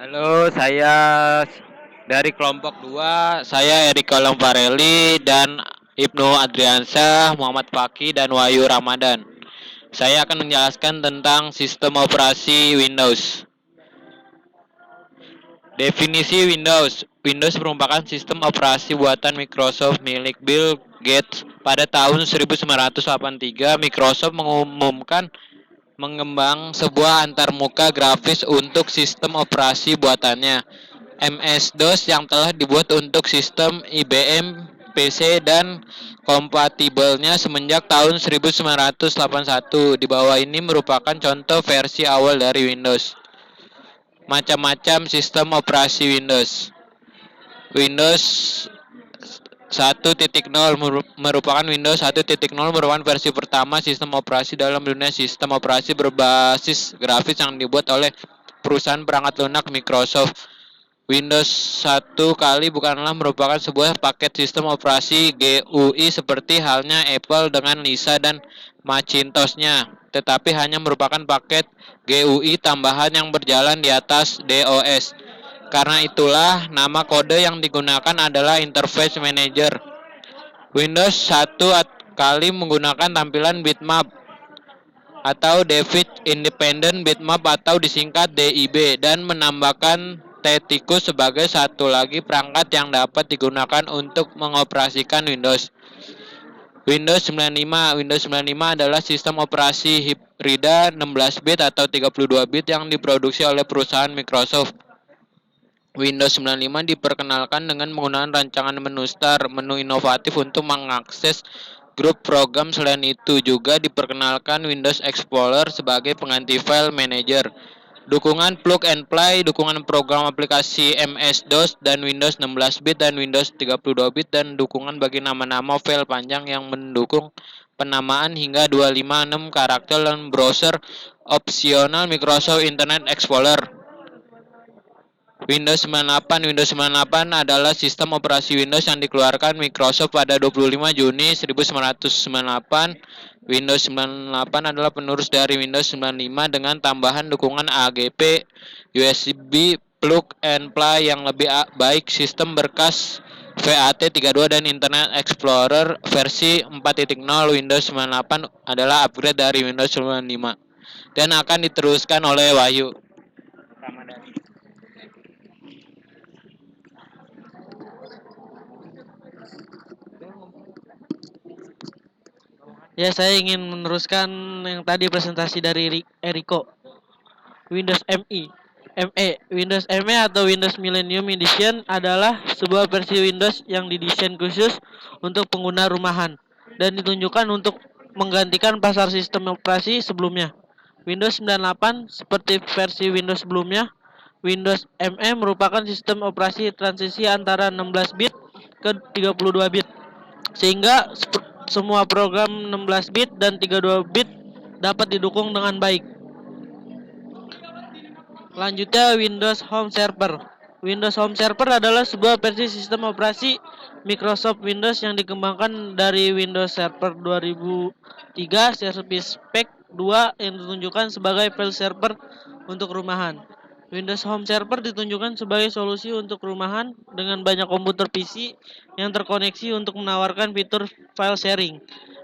Halo, saya dari kelompok 2. Saya Erika Lomparelli dan Ibnu Adriansyah, Muhammad Faki, dan Wahyu Ramadan. Saya akan menjelaskan tentang sistem operasi Windows. Definisi Windows. Windows merupakan sistem operasi buatan Microsoft milik Bill Gates. Pada tahun 1983, Microsoft mengumumkan mengembang sebuah antarmuka grafis untuk sistem operasi buatannya, MS-DOS, yang telah dibuat untuk sistem IBM PC dan kompatibelnya semenjak tahun 1981. Di bawah ini merupakan contoh versi awal dari Windows. Macam-macam sistem operasi Windows. Windows 1.0 merupakan Windows 1.0 merupakan versi pertama sistem operasi dalam dunia sistem operasi berbasis grafis yang dibuat oleh perusahaan perangkat lunak Microsoft. Windows 1 kali bukanlah merupakan sebuah paket sistem operasi GUI seperti halnya Apple dengan Lisa dan Macintosh-nya, tetapi hanya merupakan paket GUI tambahan yang berjalan di atas DOS. Karena itulah nama kode yang digunakan adalah Interface Manager. Windows 1 kali menggunakan tampilan bitmap atau David Independent Bitmap atau disingkat DIB, dan menambahkan T-Tikus sebagai satu lagi perangkat yang dapat digunakan untuk mengoperasikan Windows. Windows 95. Windows 95 adalah sistem operasi hibrida 16 bit atau 32 bit yang diproduksi oleh perusahaan Microsoft. Windows 95 diperkenalkan dengan menggunakan rancangan menu Start, menu inovatif untuk mengakses grup program. Selain itu juga diperkenalkan Windows Explorer sebagai pengganti file manager, dukungan plug and play, dukungan program aplikasi MS-DOS dan Windows 16 bit dan Windows 32 bit, dan dukungan bagi nama-nama file panjang yang mendukung penamaan hingga 256 karakter, dan browser opsional Microsoft Internet Explorer. Windows 98. Windows 98 adalah sistem operasi Windows yang dikeluarkan Microsoft pada 25 Juni 1998. Windows 98 adalah penerus dari Windows 95 dengan tambahan dukungan AGP, USB, plug and play yang lebih baik, sistem berkas FAT32, dan Internet Explorer versi 4.0. Windows 98 adalah upgrade dari Windows 95 dan akan diteruskan oleh Wahyu Ramadan. Ya, saya ingin meneruskan yang tadi presentasi dari Eriko. Windows ME. Windows ME atau Windows Millennium Edition adalah sebuah versi Windows yang didesain khusus untuk pengguna rumahan dan ditunjukkan untuk menggantikan pasar sistem operasi sebelumnya. Windows 98 seperti versi Windows sebelumnya. Windows ME merupakan sistem operasi transisi antara 16 bit ke 32 bit, sehingga semua program 16 bit dan 32 bit dapat didukung dengan baik. Lanjutnya Windows Home Server. Windows Home Server adalah sebuah versi sistem operasi Microsoft Windows yang dikembangkan dari Windows Server 2003 Service Pack 2 yang ditunjukkan sebagai file server untuk rumahan. Windows Home Server ditunjukkan sebagai solusi untuk rumahan dengan banyak komputer PC yang terkoneksi untuk menawarkan fitur file sharing,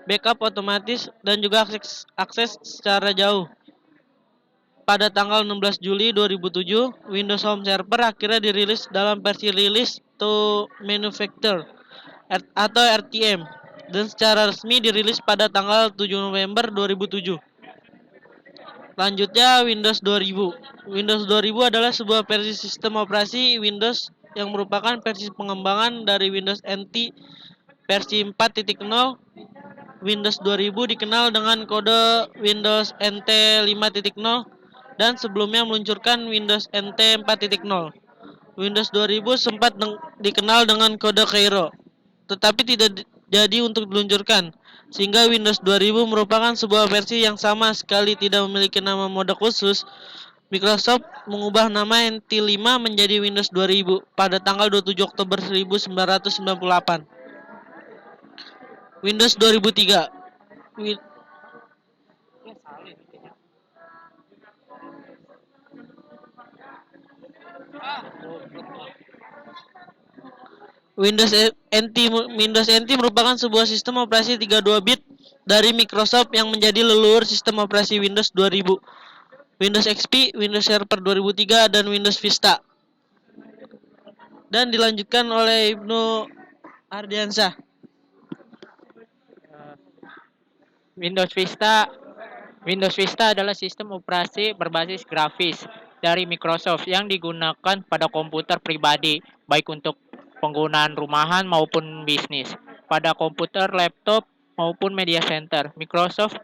backup otomatis, dan juga akses secara jauh. Pada tanggal 16 Juli 2007, Windows Home Server akhirnya dirilis dalam versi Release to Manufacture atau RTM, dan secara resmi dirilis pada tanggal 7 November 2007. Lanjutnya Windows 2000. Windows 2000 adalah sebuah versi sistem operasi Windows yang merupakan versi pengembangan dari Windows NT versi 4.0. Windows 2000 dikenal dengan kode Windows NT 5.0 dan sebelumnya meluncurkan Windows NT 4.0. Windows 2000 sempat dikenal dengan kode Cairo, tetapi tidak jadi untuk diluncurkan, sehingga Windows 2000 merupakan sebuah versi yang sama sekali tidak memiliki nama mode khusus. Microsoft mengubah nama NT5 menjadi Windows 2000 pada tanggal 27 Oktober 1998. Windows 2003. Windows NT merupakan sebuah sistem operasi 32 bit dari Microsoft yang menjadi leluhur sistem operasi Windows 2000, Windows XP, Windows Server 2003, dan Windows Vista. Dan dilanjutkan oleh Ibnu Ardiansyah. Windows Vista Windows Vista adalah sistem operasi berbasis grafis dari Microsoft yang digunakan pada komputer pribadi, baik untuk penggunaan rumahan maupun bisnis. Pada komputer laptop maupun media center, Microsoft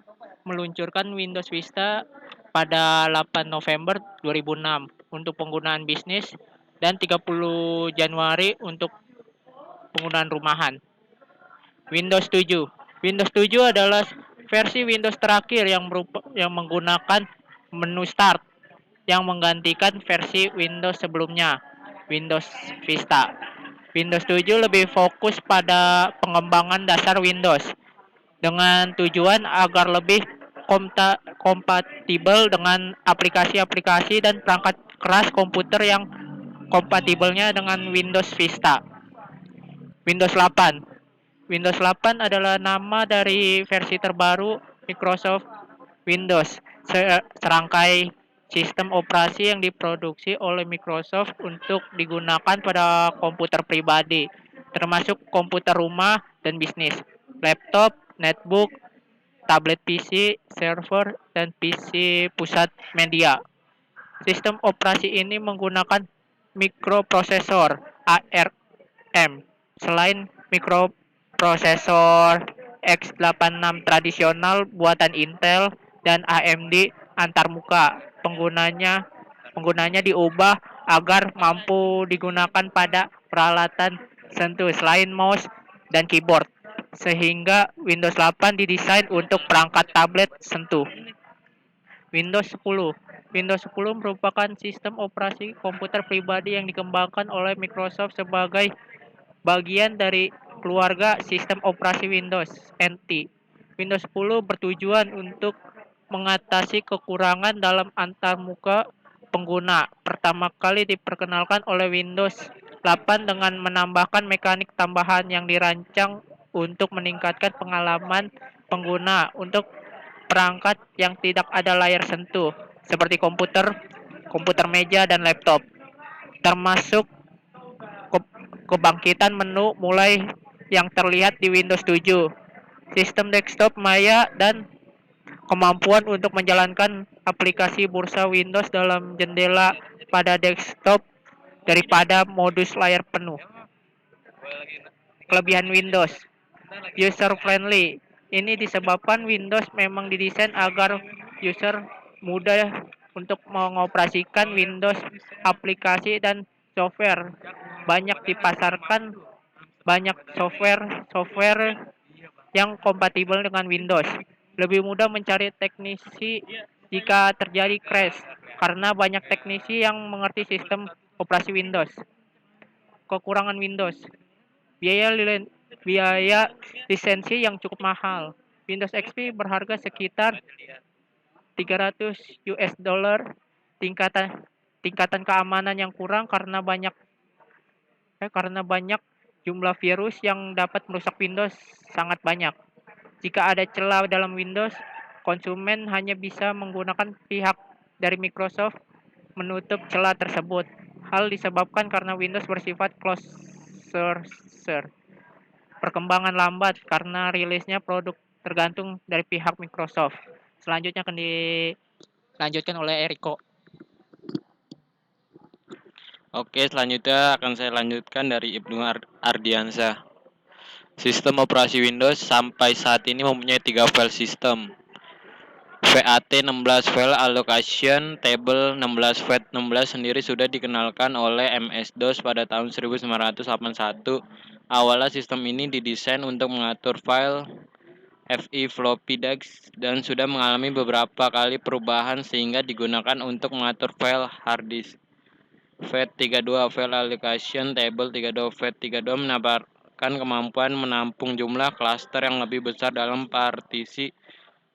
meluncurkan Windows Vista pada 8 November 2006 untuk penggunaan bisnis dan 30 Januari untuk penggunaan rumahan. Windows 7. Windows 7 adalah versi Windows terakhir yang menggunakan menu Start yang menggantikan versi Windows sebelumnya, Windows Vista. Windows 7 lebih fokus pada pengembangan dasar Windows dengan tujuan agar lebih kompatibel dengan aplikasi-aplikasi dan perangkat keras komputer yang kompatibelnya dengan Windows Vista. Windows 8. Windows 8 adalah nama dari versi terbaru Microsoft Windows, serangkai sistem operasi yang diproduksi oleh Microsoft untuk digunakan pada komputer pribadi, termasuk komputer rumah dan bisnis, laptop, netbook, tablet PC, server, dan PC pusat media. Sistem operasi ini menggunakan mikroprosesor ARM. Selain mikroprosesor x86 tradisional buatan Intel dan AMD antarmuka, penggunanya diubah agar mampu digunakan pada peralatan sentuh selain mouse dan keyboard, sehingga Windows 8 didesain untuk perangkat tablet sentuh. Windows 10. Windows 10 merupakan sistem operasi komputer pribadi yang dikembangkan oleh Microsoft sebagai bagian dari keluarga sistem operasi Windows NT. Windows 10 bertujuan untuk mengatasi kekurangan dalam antarmuka pengguna. Pertama kali diperkenalkan oleh Windows 8 dengan menambahkan mekanik tambahan yang dirancang untuk meningkatkan pengalaman pengguna untuk perangkat yang tidak ada layar sentuh, seperti komputer meja, dan laptop, termasuk kebangkitan menu mulai yang terlihat di Windows 7, sistem desktop maya, dan kemampuan untuk menjalankan aplikasi bursa Windows dalam jendela pada desktop daripada modus layar penuh. Kelebihan Windows user friendly. Ini disebabkan Windows memang didesain agar user mudah untuk mengoperasikan Windows aplikasi dan software. Banyak software yang kompatibel dengan Windows. Lebih mudah mencari teknisi jika terjadi crash karena banyak teknisi yang mengerti sistem operasi Windows. Kekurangan Windows. Biaya lisensi yang cukup mahal. Windows XP berharga sekitar 300 US dollar. Tingkatan keamanan yang kurang karena banyak jumlah virus yang dapat merusak Windows sangat banyak. Jika ada celah dalam Windows, konsumen hanya bisa menggunakan pihak dari Microsoft menutup celah tersebut. Hal disebabkan karena Windows bersifat closed source. Perkembangan lambat karena rilisnya produk tergantung dari pihak Microsoft. Selanjutnya akan dilanjutkan oleh Eriko. Oke, selanjutnya akan saya lanjutkan dari Ibnu Ardiansyah. Sistem operasi Windows sampai saat ini mempunyai 3 file sistem. FAT16 File Allocation Table 16 FAT16 sendiri sudah dikenalkan oleh MS-DOS pada tahun 1981. Awalnya sistem ini didesain untuk mengatur file FI floppy disk dan sudah mengalami beberapa kali perubahan sehingga digunakan untuk mengatur file hard disk. FAT32 File Allocation Table 32 FAT32 menawarkan kemampuan menampung jumlah klaster yang lebih besar dalam partisi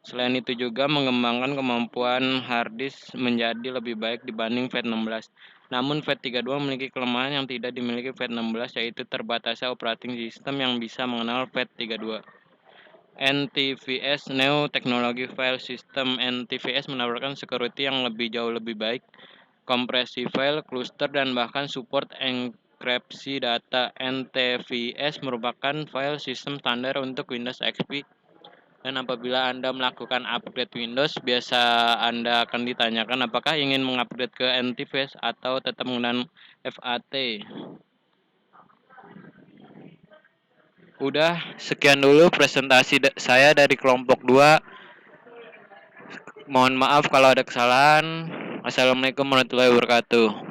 Selain itu juga mengembangkan kemampuan hard disk menjadi lebih baik dibanding FAT16. Namun FAT32 memiliki kelemahan yang tidak dimiliki FAT16, yaitu terbatasnya operating system yang bisa mengenal FAT32. NTFS New Technology File System. NTFS menawarkan security yang jauh lebih baik, kompresi file, cluster, dan bahkan support enkripsi data. NTFS merupakan file system standar untuk Windows XP, dan apabila Anda melakukan upgrade Windows, biasa Anda akan ditanyakan apakah ingin mengupgrade ke NTFS atau tetap menggunakan FAT. Udah, sekian dulu presentasi saya dari kelompok 2. Mohon maaf kalau ada kesalahan. Assalamualaikum warahmatullahi wabarakatuh.